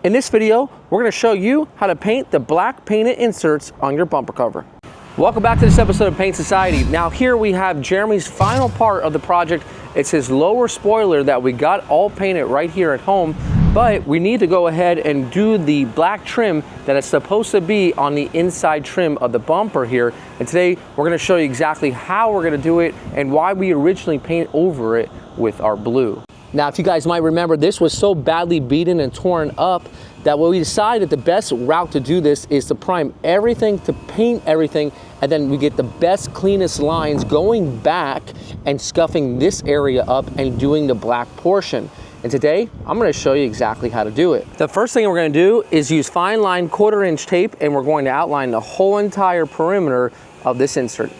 In this video, we're going to show you how to paint the black painted inserts on your bumper cover. Welcome back to this episode of Paint Society. Now here we have Jeremy's final part of the project. It's his lower spoiler that we got all painted right here at home, but we need to go ahead and do the black trim that is supposed to be on the inside trim of the bumper here. And today we're going to show you exactly how we're going to do it and why we originally painted over it with our blue. Now, if you guys might remember, this was so badly beaten and torn up that we decided the best route to do this is to prime everything, to paint everything, and then we get the best, cleanest lines going back and scuffing this area up and doing the black portion. And today, I'm going to show you exactly how to do it. The first thing we're going to do is use fine line 1/4 inch tape, and we're going to outline the whole entire perimeter of this insert.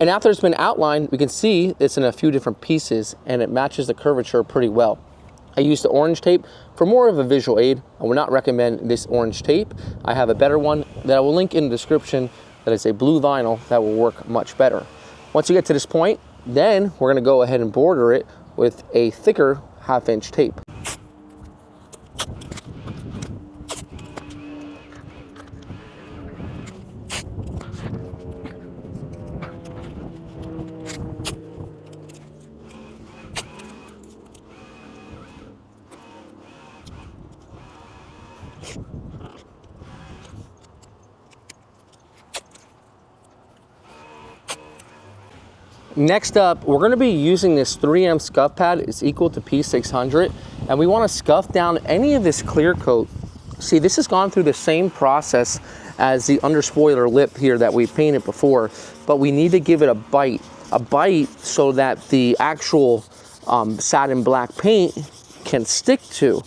And after it's been outlined, we can see it's in a few different pieces and it matches the curvature pretty well. I used the orange tape for more of a visual aid. I would not recommend this orange tape. I have a better one that I will link in the description that is a blue vinyl that will work much better. Once you get to this point, then we're going to go ahead and border it with a thicker 1/2 inch tape. Next up, we're going to be using this 3M Scuff Pad. It's equal to P600, and we want to scuff down any of this clear coat. See, this has gone through the same process as the under spoiler lip here that we painted before, but we need to give it a bite so that the actual satin black paint can stick to.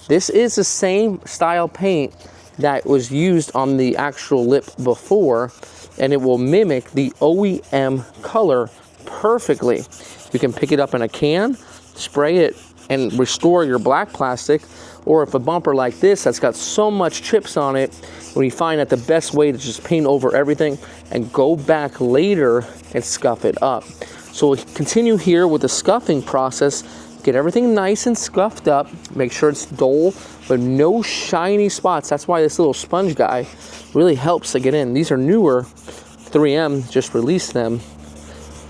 This is the same style paint that was used on the actual lip before, and it will mimic the OEM color perfectly. You can pick it up in a can, spray it, and restore your black plastic. Or if a bumper like this that's got so much chips on it, when you find that the best way to just paint over everything and go back later and scuff it up. So we'll continue here with the scuffing process. Get everything nice and scuffed up. Make sure it's dull, but no shiny spots. That's why this little sponge guy really helps to get in. These are newer. 3M just released them,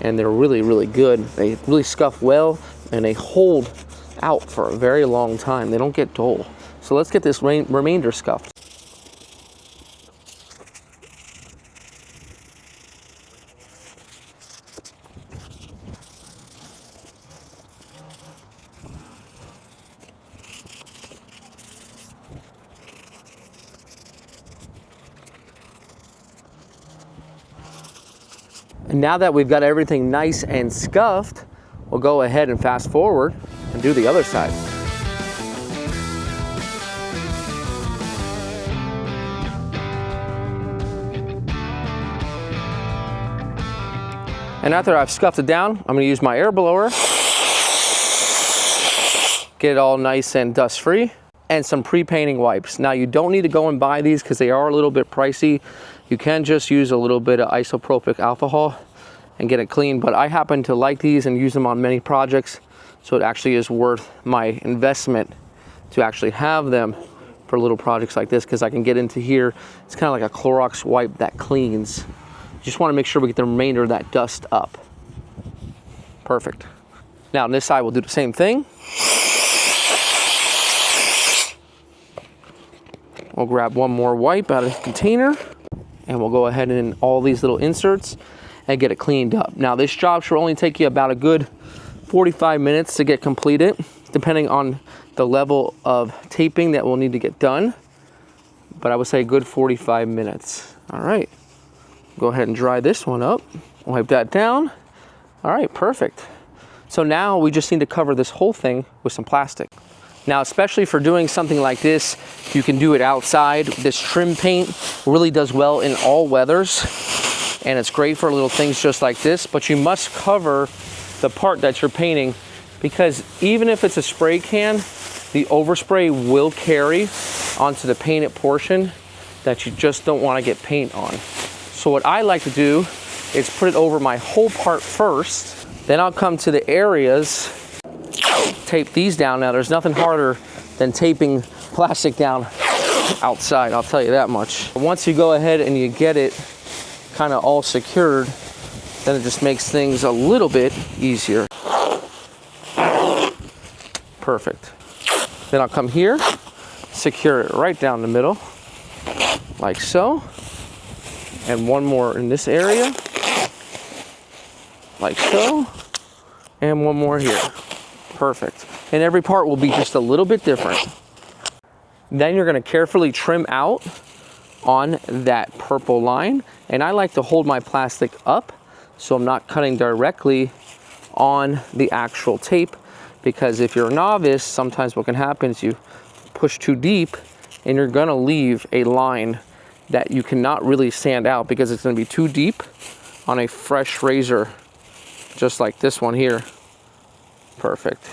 and they're really, really good. They really scuff well, and they hold out for a very long time. They don't get dull. So let's get this remainder scuffed. And now that we've got everything nice and scuffed, we'll go ahead and fast forward and do the other side. And after I've scuffed it down, I'm going to use my air blower, get it all nice and dust free, and some pre-painting wipes. Now you don't need to go and buy these because they are a little bit pricey. You can just use a little bit of isopropyl alcohol and get it clean, but I happen to like these and use them on many projects, so it actually is worth my investment to actually have them for little projects like this, because I can get into here. It's kind of like a Clorox wipe that cleans. Just want to make sure we get the remainder of that dust up. Perfect. Now on this side we'll do the same thing. We'll grab one more wipe out of the container, and we'll go ahead and in all these little inserts and get it cleaned up. Now this job should only take you about a good 45 minutes to get completed, depending on the level of taping that we'll need to get done. But I would say a good 45 minutes. All right, go ahead and dry this one up. Wipe that down. All right, perfect. So now we just need to cover this whole thing with some plastic. Now, especially for doing something like this, you can do it outside. This trim paint really does well in all weathers, and it's great for little things just like this, but you must cover the part that you're painting, because even if it's a spray can, the overspray will carry onto the painted portion that you just don't want to get paint on. So what I like to do is put it over my whole part first, then I'll come to the areas, tape these down. Now there's nothing harder than taping plastic down outside, I'll tell you that much. Once you go ahead and you get it kind of all secured, then it just makes things a little bit easier. Perfect. Then I'll come here, secure it right down the middle, like so. And one more in this area, like so. And one more here. Perfect. And every part will be just a little bit different. Then you're going to carefully trim out on that purple line. And I like to hold my plastic up so I'm not cutting directly on the actual tape, because if you're a novice, sometimes what can happen is you push too deep and you're going to leave a line that you cannot really sand out because it's going to be too deep on a fresh razor, just like this one here. Perfect.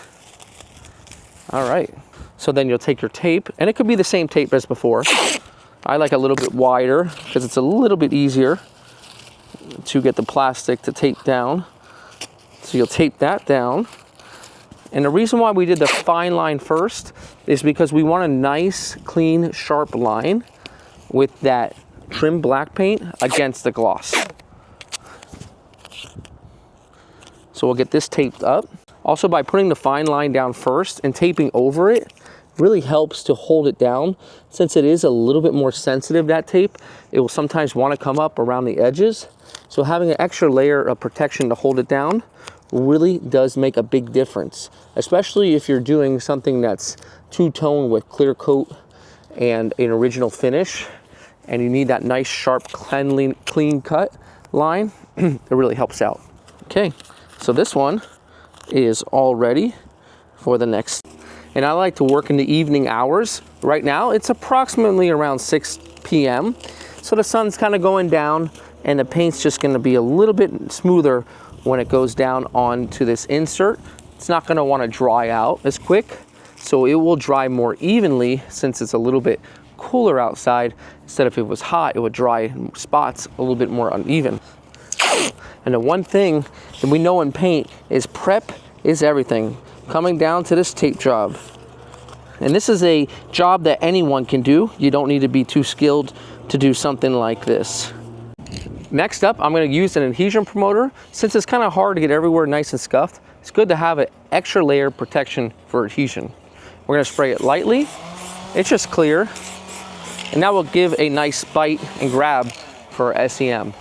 All right. So then you'll take your tape, and it could be the same tape as before. I like a little bit wider because it's a little bit easier to get the plastic to tape down. So you'll tape that down. And the reason why we did the fine line first is because we want a nice, clean, sharp line with that trim black paint against the gloss. So we'll get this taped up. Also, by putting the fine line down first and taping over it, really helps to hold it down. Since it is a little bit more sensitive, that tape, it will sometimes want to come up around the edges. So having an extra layer of protection to hold it down really does make a big difference, especially if you're doing something that's two-tone with clear coat and an original finish, and you need that nice, sharp, clean cut line. It really helps out. Okay, so this one is all ready for the next. And I like to work in the evening hours. Right now, it's approximately around 6 p.m. So the sun's kind of going down, and the paint's just going to be a little bit smoother when it goes down onto this insert. It's not going to want to dry out as quick, so it will dry more evenly since it's a little bit cooler outside. Instead of if it was hot, it would dry in spots a little bit more uneven. And the one thing that we know in paint is prep is everything. Coming down to this tape job. And this is a job that anyone can do. You don't need to be too skilled to do something like this. Next up, I'm going to use an adhesion promoter. Since it's kind of hard to get everywhere nice and scuffed, it's good to have an extra layer of protection for adhesion. We're going to spray it lightly. It's just clear. And that will give a nice bite and grab for our SEM.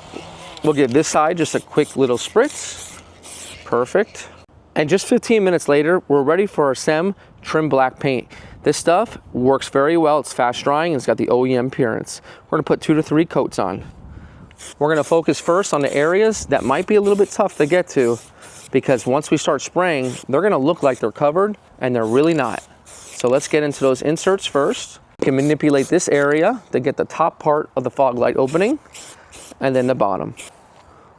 We'll give this side just a quick little spritz. Perfect. And just 15 minutes later, we're ready for our SEM trim black paint. This stuff works very well. It's fast drying and it's got the OEM appearance. We're going to put 2 to 3 coats on. We're going to focus first on the areas that might be a little bit tough to get to, because once we start spraying, they're going to look like they're covered and they're really not. So let's get into those inserts first. You can manipulate this area to get the top part of the fog light opening and then the bottom.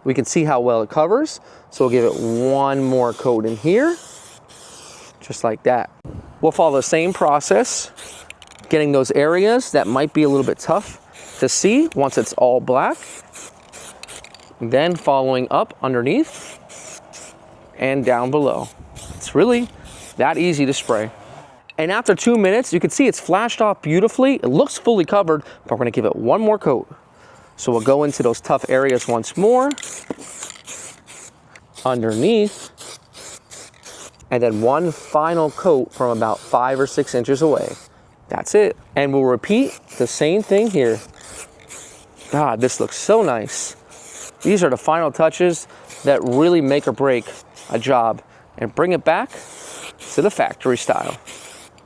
We can see how well it covers, so we'll give it one more coat in here, just like that. We'll follow the same process, getting those areas that might be a little bit tough to see once it's all black. Then following up underneath and down below. It's really that easy to spray. And after 2 minutes, you can see it's flashed off beautifully. It looks fully covered, but we're gonna give it one more coat. So we'll go into those tough areas once more, underneath, and then one final coat from about 5 or 6 inches away. That's it. And we'll repeat the same thing here. God, this looks so nice. These are the final touches that really make or break a job and bring it back to the factory style.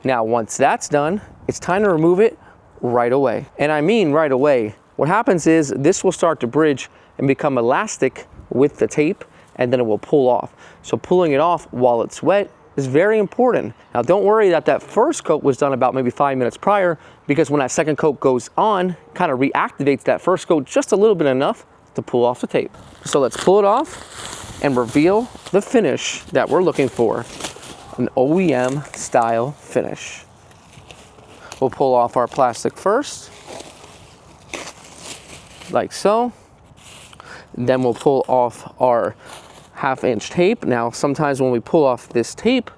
Now, once that's done, it's time to remove it right away. And I mean right away. What happens is this will start to bridge and become elastic with the tape, and then it will pull off. So pulling it off while it's wet is very important. Now don't worry that that first coat was done about maybe 5 minutes prior, because when that second coat goes on, kind of reactivates that first coat just a little bit enough to pull off the tape. So let's pull it off and reveal the finish that we're looking for, an OEM style finish. We'll pull off our plastic first, like so. Then we'll pull off our 1/2 inch tape. Now, sometimes when we pull off this tape,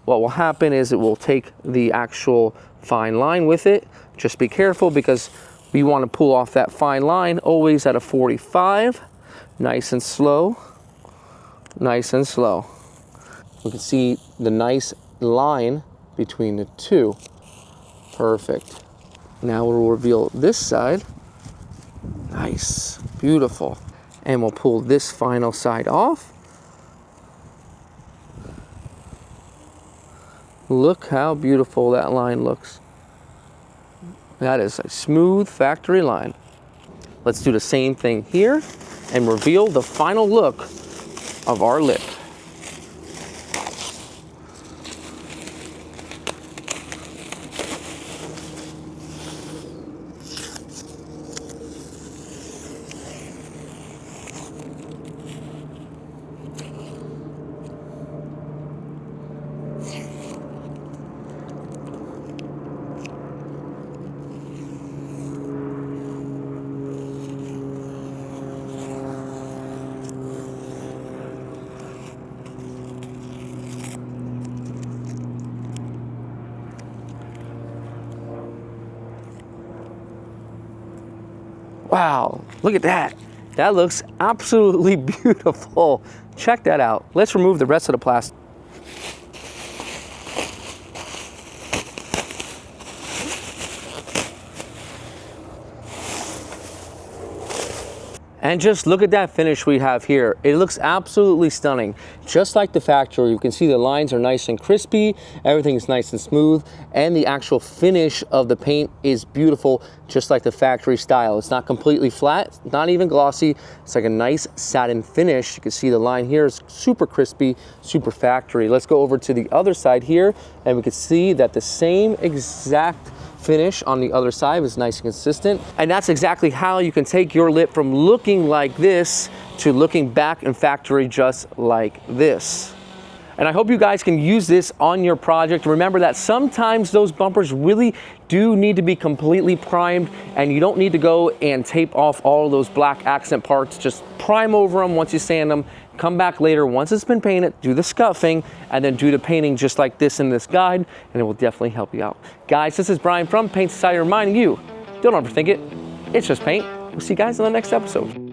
what will happen is it will take the actual fine line with it. Just be careful, because we want to pull off that fine line always at a 45. Nice and slow, nice and slow. We can see the nice line between the two. Perfect. Now we'll reveal this side. Nice, beautiful. And we'll pull this final side off. Look how beautiful that line looks. That is a smooth factory line. Let's do the same thing here and reveal the final look of our lip. Wow, look at that. That looks absolutely beautiful. Check that out. Let's remove the rest of the plastic. And just look at that finish we have here. It looks absolutely stunning. Just like the factory, you can see the lines are nice and crispy, everything's nice and smooth, and the actual finish of the paint is beautiful, just like the factory style. It's not completely flat, not even glossy. It's like a nice satin finish. You can see the line here is super crispy, super factory. Let's go over to the other side here, and we can see that the same exact finish on the other side is nice and consistent. And that's exactly how you can take your lip from looking like this to looking back in factory just like this. And I hope you guys can use this on your project. Remember that sometimes those bumpers really do need to be completely primed, and you don't need to go and tape off all of those black accent parts. Just prime over them once you sand them. Come back later once it's been painted, do the scuffing, and then do the painting just like this in this guide, and it will definitely help you out. Guys, this is Brian from Paint Society reminding you, don't overthink it. It's just paint. We'll see you guys in the next episode.